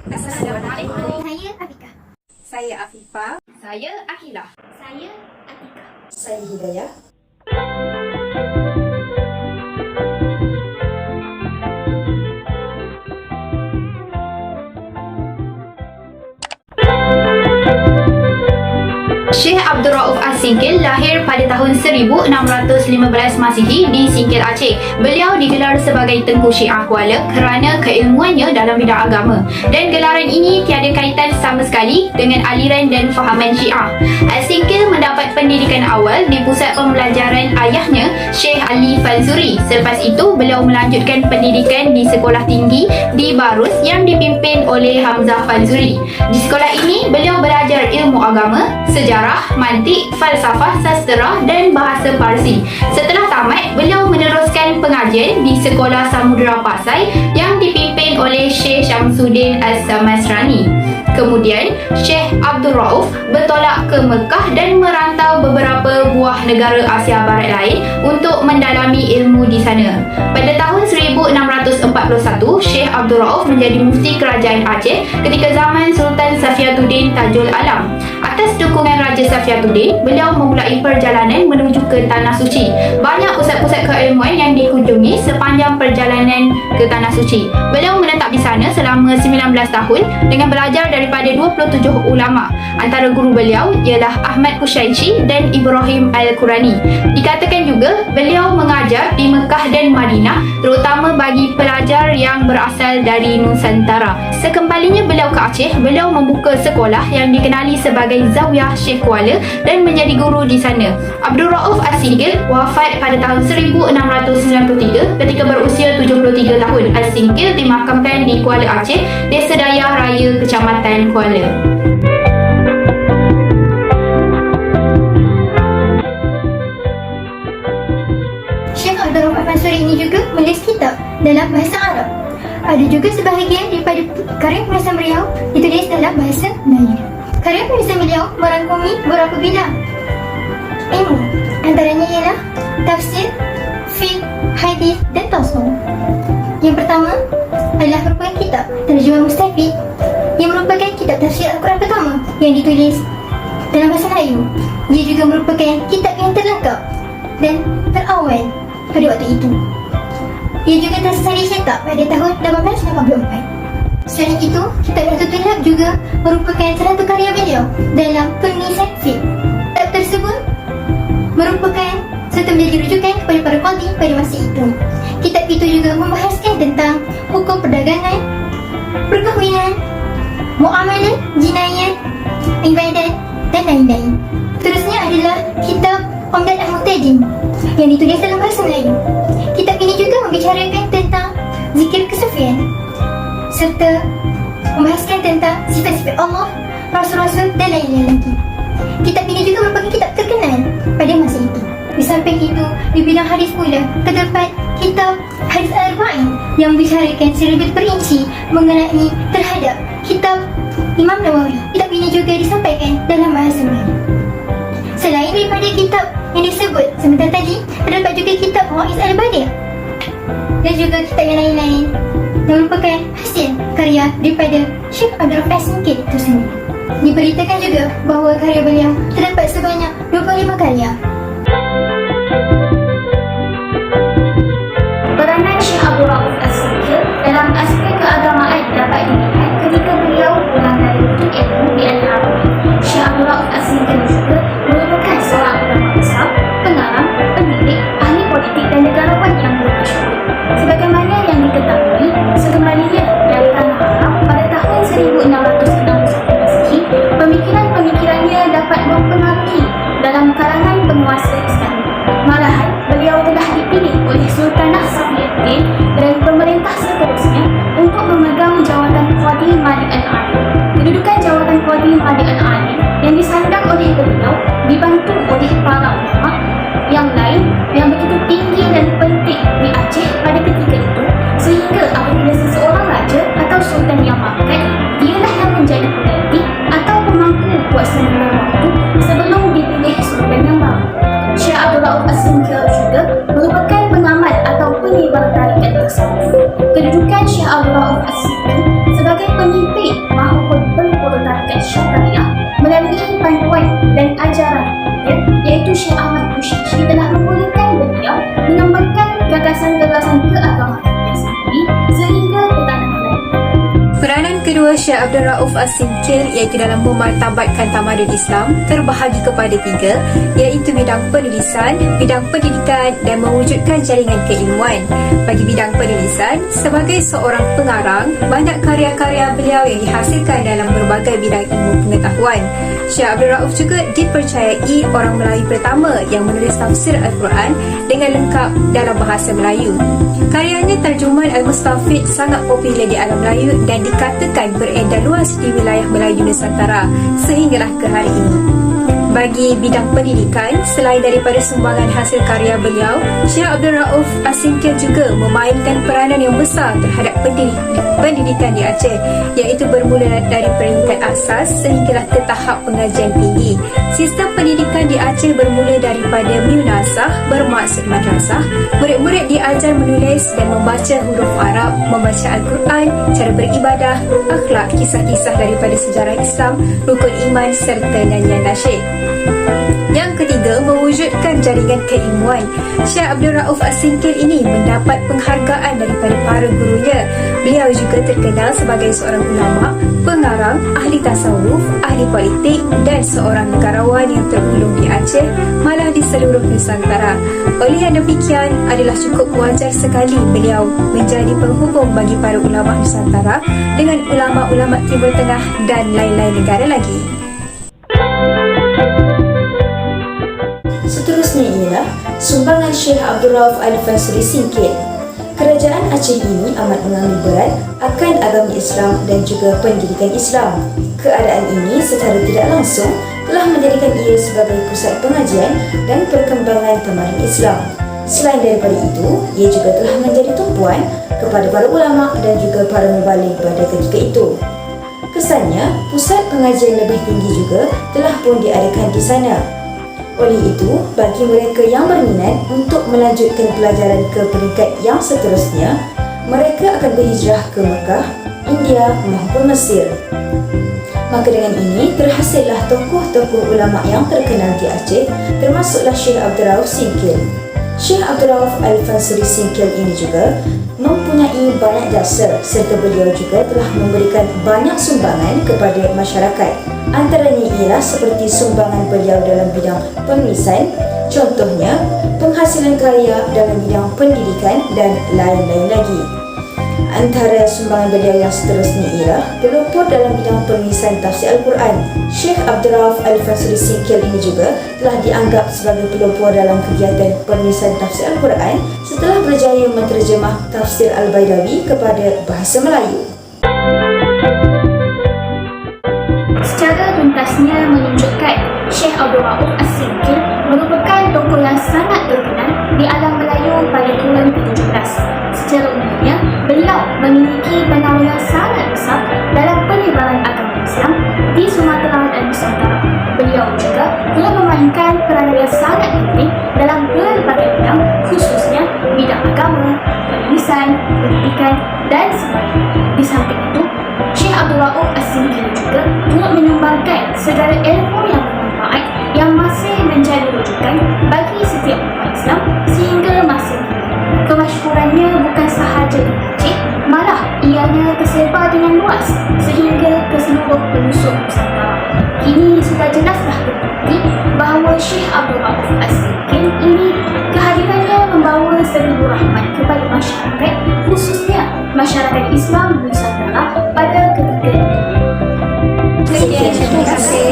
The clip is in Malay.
Assalamualaikum. Saya Afika. Saya Afifah. Saya Akilah. Saya Atika. Saya Hidayah. Syekh Abdul Rauf As-Singkil lahir pada tahun 1615 Masihi di Singkil, Aceh. Beliau digelar sebagai Tengku Syiah Kuala kerana keilmuannya dalam bidang agama, dan gelaran ini tiada kaitan sama sekali dengan aliran dan fahaman Syiah. As-Singkil mendapat pendidikan awal di pusat pembelajaran ayahnya, Syekh Ali Falzuri. Selepas itu, beliau melanjutkan pendidikan di sekolah tinggi di Barus yang dipimpin oleh Hamzah Falzuri. Di sekolah ini, beliau belajar ilmu agama, sejarah, mantik, falsafah, sastera dan bahasa Parsi. Setelah tamat, beliau meneruskan pengajian di Sekolah Samudera Pasai yang dipimpin oleh Syekh Syamsuddin As-Samasrani. Kemudian, Syekh Abdul Rauf bertolak ke Mekah dan merantau beberapa buah negara Asia Barat lain untuk mendalami ilmu di sana. Pada tahun 1641, Syekh Abdul Rauf menjadi mufti kerajaan Aceh ketika zaman Sultan Safiatuddin Tajul Alam. Atas dukungan Raja Safiatuddin, beliau memulai perjalanan menuju ke Tanah Suci. Banyak pusat-pusat keilmuan yang dikunjungi sepanjang perjalanan ke Tanah Suci. Beliau menetap di sana selama 19 tahun dengan belajar daripada 27 ulama. Antara guru beliau ialah Ahmad Kushaishi dan Ibrahim Al-Qurani. Dikatakan juga beliau mengajar di Mekah dan Madinah, terutama bagi pelajar yang berasal dari Nusantara. Sekembalinya beliau ke Aceh, beliau membuka sekolah yang dikenali sebagai Zawiyah Syekh Kuala dan menjadi guru di sana. Abdul Rauf As-Singkil wafat pada tahun 1693 ketika berusia 73 tahun. As-Singkil dimakamkan di Kuala Aceh, Desa Dayah Raya, Kecamatan Kuala. Syekh Abdul Rauf As-Singkil ini juga menulis kitab dalam bahasa Arab. Ada juga sebahagian daripada karya penulisan beliau ditulis dalam bahasa Melayu. Karya penulisan beliau merangkumi beberapa bidang ilmu, antaranya ialah tafsir, fiqh, hadis dan tasawuf. Yang pertama adalah merupakan kitab Terjemah Mustafid yang merupakan kitab tafsir Al-Quran pertama yang ditulis dalam bahasa Melayu. Ia juga merupakan kitab yang terlengkap dan terawal pada waktu itu. Ia juga tersalin cetak pada tahun 1884. Selain itu, kitab Ratu Tulab juga merupakan salah satu karya beliau dalam penulisan fiqh. Kitab tersebut merupakan serta menjadi rujukan kepada para qadi pada masa itu. Kitab itu juga membahaskan tentang hukum perdagangan, perkahwinan, muamalah, jinayat, ibadat dan lain-lain. Terusnya adalah kitab Umdat Al-Muhtajin yang ditulis dalam bahasa Melayu. Kitab ini juga membicarakan tentang zikir kesufian serta membahaskan tentang sifat-sifat Allah, Rasul-Rasul dan lain-lain lagi. Kitab ini juga merupakan kitab terkenal pada masa itu. Di samping itu, di bidang hadis pula terdapat kitab Hadis Al-Arba'in yang membicarakan secara lebih perinci mengenai terhadap kitab Imam Nawawi. Kitab ini juga disampaikan dalam bahasa Melayu. Selain daripada kitab yang disebut sebentar tadi, terdapat juga kitab Mu'iz Al-Badi' dan juga kitab yang lain-lain yang merupakan hasil karya daripada Syekh Abdul Rauf As-Singkil itu sendiri. Diberitakan juga bahawa karya beliau terdapat sebanyak 25 karya. Peranan Syekh Abdul Rauf As-Singkil dalam aspek keagamaan dapat dilihat ketika beliau mengambil ilmu di Al-Haramain. Syekh Abdul Rauf As-Singkil juga merupakan seorang ulama besar, pengarang, pendidik, ahli politik dan negarawan yang bermasyhur. Sebagaimana yang diketahui, sekembalinya dari tanah Arab pada tahun 1661 Masehi, pemikiran-pemikirannya dapat mempengaruhi dalam kalangan penguasa Islam. Malahan, beliau telah dipilih oleh Sultanah Safiatuddin dan pemerintah seterusnya untuk memegang jawatan Qadi Malik Al-Alim. Kedudukan jawatan Qadi Malik Al-Alim yang disandang oleh beliau dibantu oleh para ulama yang lain yang begitu tinggi dan penting di Aceh pada ketika itu, sehingga apabila seseorang raja atau sultan yang mangkat, dialah yang menjadi pengganti atau pemangku buat sementara waktu sebelum dipilih sultan yang baru. Syekh Abdul Rauf As-Singkil juga merupakan pengamat atau penyebar tarikat tasawuf. Kedudukan Syekh Abdul Rauf As-Singkil sebagai pemimpin kedua, Syekh Abdul Rauf As-Singkil, iaitu dalam memartabatkan tamadun Islam, terbahagi kepada 3, iaitu bidang penulisan, bidang pendidikan dan mewujudkan jaringan keilmuan. Bagi bidang penulisan, sebagai seorang pengarang, banyak karya-karya beliau yang dihasilkan dalam berbagai bidang ilmu pengetahuan. Syekh Abdul Rauf juga dipercayai orang Melayu pertama yang menulis tafsir Al-Quran dengan lengkap dalam bahasa Melayu. Karyanya Tarjuman Al-Mustafid sangat popular di alam Melayu dan dikatakan beredar luas di wilayah Melayu Nusantara sehinggalah ke hari ini. Bagi bidang pendidikan, selain daripada sumbangan hasil karya beliau, Syekh Abdul Rauf As-Singkil juga memainkan peranan yang besar terhadap pendidikan di Aceh, iaitu bermula dari peringkat asas sehinggalah ke tahap pengajian tinggi. Sistem pendidikan di Aceh bermula daripada Miunasah, bermaksud madrasah. Murid-murid diajar menulis dan membaca huruf Arab, membaca Al-Quran, cara beribadah, akhlak, kisah-kisah daripada sejarah Islam, rukun iman serta nyanyian nasyid. Yang ketiga, mewujudkan jaringan keilmuan. Syekh Abdul Rauf As-Singkil ini mendapat penghargaan daripada para gurunya. Beliau juga terkenal sebagai seorang ulama, pengarang, ahli tasawuf, ahli politik dan seorang negarawan yang tergolong di Aceh, malah di seluruh Nusantara. Oleh yang demikian, adalah cukup wajar sekali beliau menjadi penghubung bagi para ulama Nusantara dengan ulama-ulama Timur Tengah dan lain-lain negara lagi. Seterusnya ialah sumbangan Syekh Abdul Rauf Al-Fansuri Singkil. Kerajaan Aceh ini amat mengambil berat akan agama Islam dan juga pendidikan Islam. Keadaan ini secara tidak langsung telah menjadikan ia sebagai pusat pengajian dan perkembangan tamadun Islam. Selain daripada itu, ia juga telah menjadi tumpuan kepada para ulama dan juga para mubalik pada ketika itu. Kesannya, pusat pengajian lebih tinggi juga telah pun diadakan di sana. Oleh itu, bagi mereka yang berminat untuk melanjutkan pelajaran ke peringkat yang seterusnya, mereka akan berhijrah ke Mekah, India maupun Mesir. Maka dengan ini, terhasillah tokoh-tokoh ulama yang terkenal di Aceh, termasuklah Syekh Abdul Rauf Singkil. Syekh Abdul Rauf Al-Fansuri Singkil ini juga mempunyai banyak jasa serta beliau juga telah memberikan banyak sumbangan kepada masyarakat. Antaranya ialah seperti sumbangan beliau dalam bidang penulisan, contohnya penghasilan karya dalam bidang pendidikan dan lain-lain lagi. Antara sumbangan beliau yang seterusnya ialah pelopor dalam bidang penulisan tafsir Al-Quran. Syekh Abdul Rauf Al-Fansuri Singkil ini juga telah dianggap sebagai pelopor dalam kegiatan penulisan tafsir Al-Quran setelah berjaya menterjemah tafsir Al-Baidawi kepada bahasa Melayu. Secara tuntasnya menunjukkan Syekh Abdul Rauf As-Singkil merupakan tokoh yang sangat terkenal di alam Melayu pada kurun ke-17. Secara umumnya, beliau memiliki pengaruh yang sangat besar dalam penyebaran agama Islam di Sumatera dan Nusantara. Beliau juga telah memainkan peranan yang sangat penting dalam berbagai bidang, khususnya bidang agama, penulisan, pendidikan dan sebagainya. Di samping itu, Syekh Abdul Rauf As-Singkil juga turut menyumbangkan segala ilmu yang bermanfaat yang masih menjadi rujukan bagi setiap umat Islam sehingga masa kini. Kemasyhurannya bukan sahaja di Aceh, malah ianya tersebar dengan luas sehingga ke seluruh pelosok Nusantara. Kini sudah jelaslah terbukti bahawa Syekh Abdul Rauf As-Singkil ini kehadirannya membawa seribu rahmat kepada masyarakat, khususnya masyarakat Islam Nusantara pada ketika itu. Terima kasih.